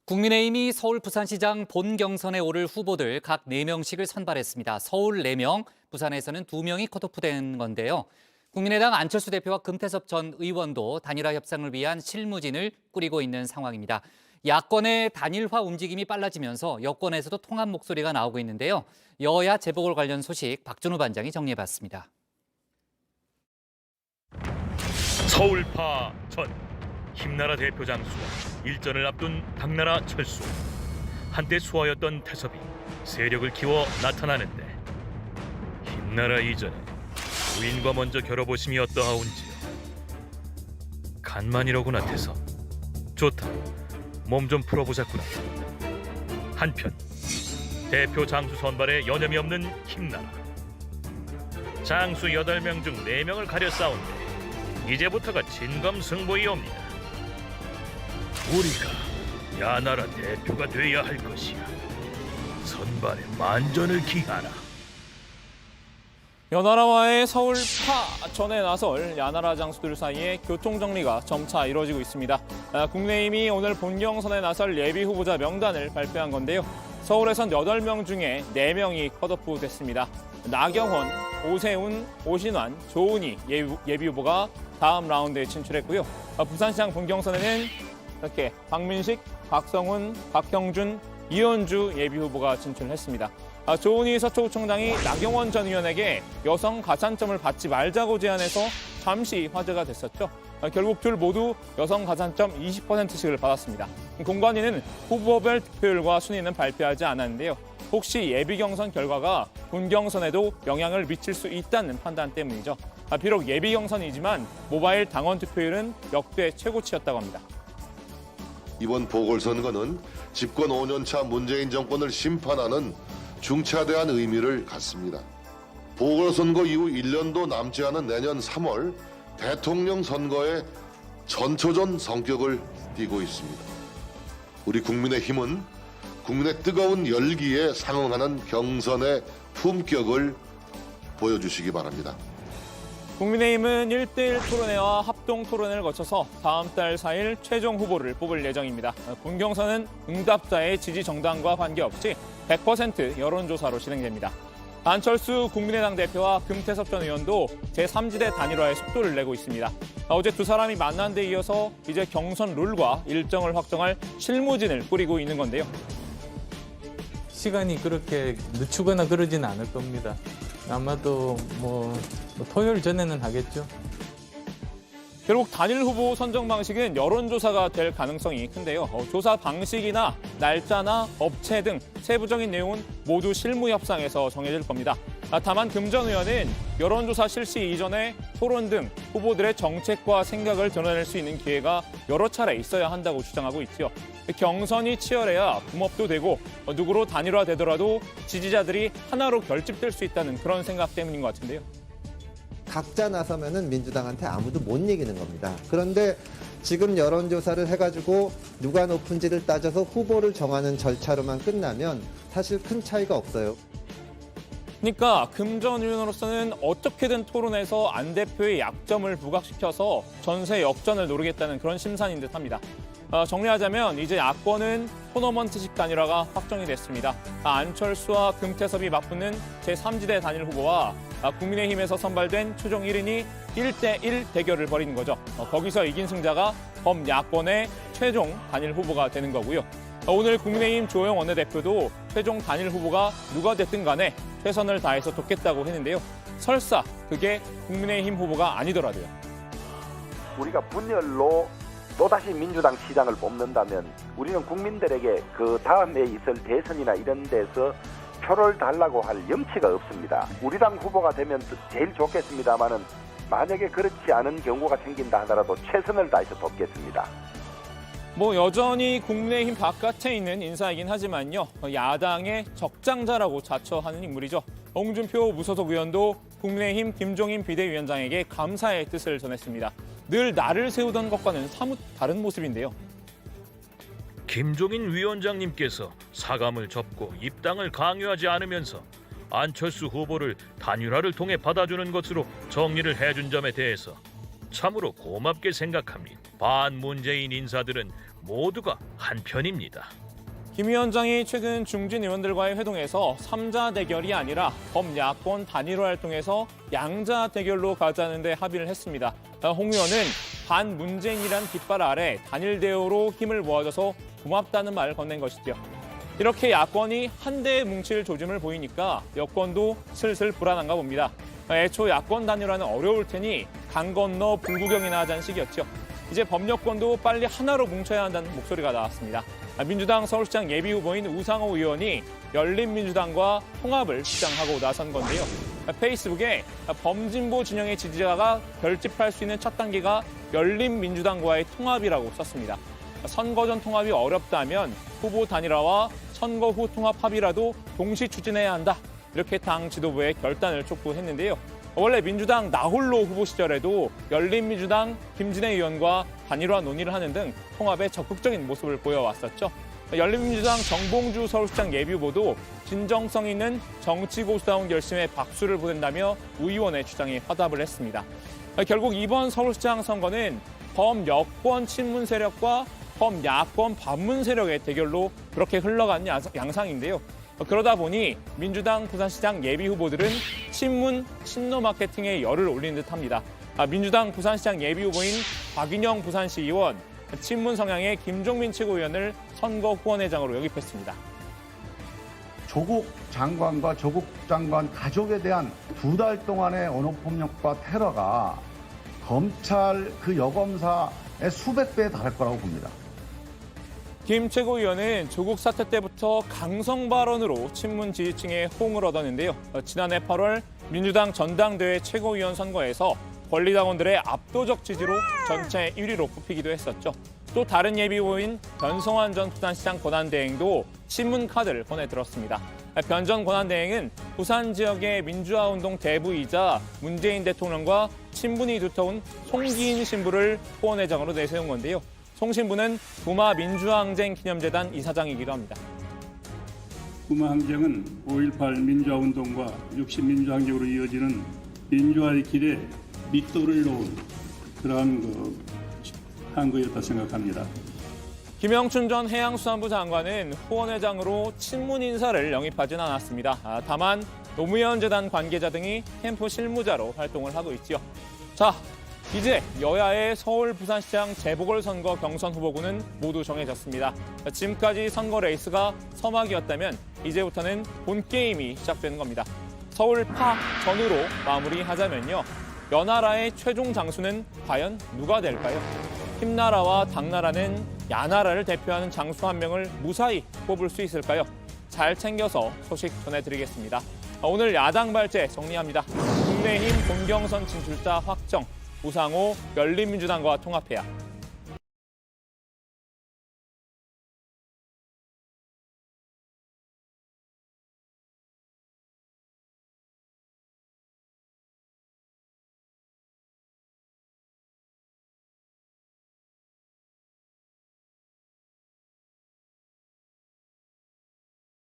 국민의힘이 서울 부산시장 본경선에 오를 후보들 각 4명씩을 선발했습니다. 서울 4명, 부산에서는 2명이 컷오프된 건데요. 국민의당 안철수 대표와 금태섭 전 의원도 단일화 협상을 위한 실무진을 꾸리고 있는 상황입니다. 야권의 단일화 움직임이 빨라지면서 여권에서도 통합 목소리가 나오고 있는데요. 여야 재보궐 관련 소식 박준우 반장이 정리해봤습니다. 서울파 전 힘나라 대표 장수와 일전을 앞둔 당나라 철수. 한때 수하였던 태섭이 세력을 키워 나타나는데 힘나라 이전에 부인과 먼저 겨뤄보심이 어떠하온지요. 간만이로구나 태섭. 좋다. 몸 좀 풀어보자꾸나. 한편 대표 장수 선발에 여념이 없는 힘나라. 장수 8명 중 4명을 가려 싸운데 이제부터가 진검승부이옵니다. 우리가 야나라 대표가 돼야 할 것이야. 선발에 만전을 기하라. 연하라와의 서울파 전에 나설 야나라 장수들 사이에 교통정리가 점차 이루어지고 있습니다. 국민의힘이 오늘 본경선에 나설 예비 후보자 명단을 발표한 건데요. 서울에선 8명 중에 4명이 컷오프 됐습니다. 나경원, 오세훈, 오신환, 조은희 예비 후보가 다음 라운드에 진출했고요. 부산시장 본경선에는 이렇게 박민식, 박성훈, 박형준, 이현주 예비 후보가 진출했습니다. 조은희 서초구청장이 나경원 전 의원에게 여성 가산점을 받지 말자고 제안해서 잠시 화제가 됐었죠. 결국 둘 모두 여성 가산점 20%씩을 받았습니다. 공관위는 후보별 득표율과 순위는 발표하지 않았는데요. 혹시 예비 경선 결과가 본경선에도 영향을 미칠 수 있다는 판단 때문이죠. 비록 예비 경선이지만 모바일 당원 투표율은 역대 최고치였다고 합니다. 이번 보궐선거는 집권 5년차 문재인 정권을 심판하는 중차대한 의미를 갖습니다. 보궐선거 이후 1년도 남지 않은 내년 3월 대통령 선거의 전초전 성격을 띠고 있습니다. 우리 국민의힘은 국민의 뜨거운 열기에 상응하는 경선의 품격을 보여주시기 바랍니다. 국민의힘은 1대1 토론회와 합동 토론회를 거쳐서 다음 달 4일 최종 후보를 뽑을 예정입니다. 본경선은 응답자의 지지 정당과 관계없이 100% 여론조사로 진행됩니다. 안철수 국민의당 대표와 금태섭 전 의원도 제3지대 단일화에 속도를 내고 있습니다. 어제 두 사람이 만난 데 이어서 이제 경선 룰과 일정을 확정할 실무진을 꾸리고 있는 건데요. 시간이 그렇게 늦추거나 그러지는 않을 겁니다. 아마도 토요일 전에는 하겠죠. 결국 단일 후보 선정 방식은 여론조사가 될 가능성이 큰데요. 조사 방식이나 날짜나 업체 등 세부적인 내용은 모두 실무 협상에서 정해질 겁니다. 다만 금 전 의원은 여론조사 실시 이전에 토론 등 후보들의 정책과 생각을 드러낼 수 있는 기회가 여러 차례 있어야 한다고 주장하고 있죠. 경선이 치열해야 붐업도 되고 누구로 단일화되더라도 지지자들이 하나로 결집될 수 있다는 그런 생각 때문인 것 같은데요. 각자 나서면은 민주당한테 아무도 못 이기는 겁니다. 그런데 지금 여론조사를 해가지고 누가 높은지를 따져서 후보를 정하는 절차로만 끝나면 사실 큰 차이가 없어요. 그러니까 금 전 의원으로서는 어떻게든 토론해서 안 대표의 약점을 부각시켜서 전세 역전을 노리겠다는 그런 심산인 듯합니다. 정리하자면 이제 야권은 토너먼트식 단일화가 확정이 됐습니다. 안철수와 금태섭이 맞붙는 제3지대 단일 후보와 국민의힘에서 선발된 최종 1인이 1대1 대결을 벌이는 거죠. 거기서 이긴 승자가 범야권의 최종 단일 후보가 되는 거고요. 오늘 국민의힘 조영 원내대표도 최종 단일 후보가 누가 됐든 간에 최선을 다해서 돕겠다고 했는데요. 설사 그게 국민의힘 후보가 아니더라도요. 우리가 분열로 또다시 민주당 시장을 뽑는다면 우리는 국민들에게 그 다음에 있을 대선이나 이런 데서 표를 달라고 할 염치가 없습니다. 우리 당 후보가 되면 제일 좋겠습니다마는 만약에 그렇지 않은 경우가 생긴다 하더라도 최선을 다해서 돕겠습니다. 여전히 국민의힘 바깥에 있는 인사이긴 하지만요. 야당의 적장자라고 자처하는 인물이죠. 홍준표 무소속 의원도 국민의힘 김종인 비대위원장에게 감사의 뜻을 전했습니다. 늘 나를 세우던 것과는 사뭇 다른 모습인데요. 김종인 위원장님께서 사감을 접고 입당을 강요하지 않으면서 안철수 후보를 단일화를 통해 받아주는 것으로 정리를 해준 점에 대해서 참으로 고맙게 생각합니다. 반문재인 인사들은 모두가 한편입니다. 김 위원장이 최근 중진 의원들과의 회동에서 3자 대결이 아니라 범야권 단일화 활동에서 양자 대결로 가자는 데 합의를 했습니다. 홍 의원은 반문재인이란 깃발 아래 단일 대우로 힘을 모아줘서 고맙다는 말을 건넨 것이죠. 이렇게 야권이 한데에 뭉칠 조짐을 보이니까 여권도 슬슬 불안한가 봅니다. 애초 야권 단일화는 어려울 테니 강 건너 불구경이나 하자는 식이었죠. 이제 범여권도 빨리 하나로 뭉쳐야 한다는 목소리가 나왔습니다. 민주당 서울시장 예비후보인 우상호 의원이 열린민주당과 통합을 주장하고 나선 건데요. 페이스북에 범진보 진영의 지지자가 결집할 수 있는 첫 단계가 열린민주당과의 통합이라고 썼습니다. 선거 전 통합이 어렵다면 후보 단일화와 선거 후 통합 합의라도 동시 추진해야 한다. 이렇게 당 지도부에 결단을 촉구했는데요. 원래 민주당 나홀로 후보 시절에도 열린민주당 김진애 의원과 단일화 논의를 하는 등 통합에 적극적인 모습을 보여왔었죠. 열린민주당 정봉주 서울시장 예비후보도 진정성 있는 정치고수다운 결심에 박수를 보낸다며 우 의원의 주장에 화답을 했습니다. 결국 이번 서울시장 선거는 범여권 친문 세력과 범야권 반문 세력의 대결로 그렇게 흘러간 양상인데요. 그러다 보니 민주당 부산시장 예비후보들은 친문, 친노 마케팅에 열을 올린 듯합니다. 민주당 부산시장 예비후보인 박인영 부산시의원, 친문 성향의 김종민 최고위원을 선거 후원회장으로 영입했습니다. 조국 장관과 조국 장관 가족에 대한 2달 동안의 언어폭력과 테러가 검찰 그 여검사의 수백 배에 달할 거라고 봅니다. 김 최고위원은 조국 사태 때부터 강성 발언으로 친문 지지층의 호응을 얻었는데요. 지난해 8월 민주당 전당대회 최고위원 선거에서 권리당원들의 압도적 지지로 전체 1위로 뽑히기도 했었죠. 또 다른 예비후보인 변성환 전 부산시장 권한대행도 친문 카드를 꺼내들었습니다. 변 전 권한대행은 부산 지역의 민주화운동 대부이자 문재인 대통령과 친분이 두터운 송기인 신부를 후원회장으로 내세운 건데요. 송 신부는 부마 민주항쟁 기념재단 이사장이기도 합니다. 부마 항쟁은 5.18 민주화운동과 60 민주항쟁으로 이어지는 민주화의 길에 밑돌을 놓은 그러한 한 거였다 생각합니다. 김영춘 전 해양수산부 장관은 후원회장으로 친문 인사를 영입하진 않았습니다. 다만 노무현 재단 관계자 등이 캠프 실무자로 활동을 하고 있지요. 자, 이제 여야의 서울 부산시장 재보궐선거 경선 후보군은 모두 정해졌습니다. 지금까지 선거 레이스가 서막이었다면 이제부터는 본게임이 시작되는 겁니다. 서울 파 전으로 마무리하자면요. 연하라의 최종 장수는 과연 누가 될까요? 힘나라와 당나라는 야나라를 대표하는 장수 한 명을 무사히 뽑을 수 있을까요? 잘 챙겨서 소식 전해드리겠습니다. 오늘 야당 발제 정리합니다. 국민의힘 본경선 진출자 확정. 우상호 열린민주당과 통합해야.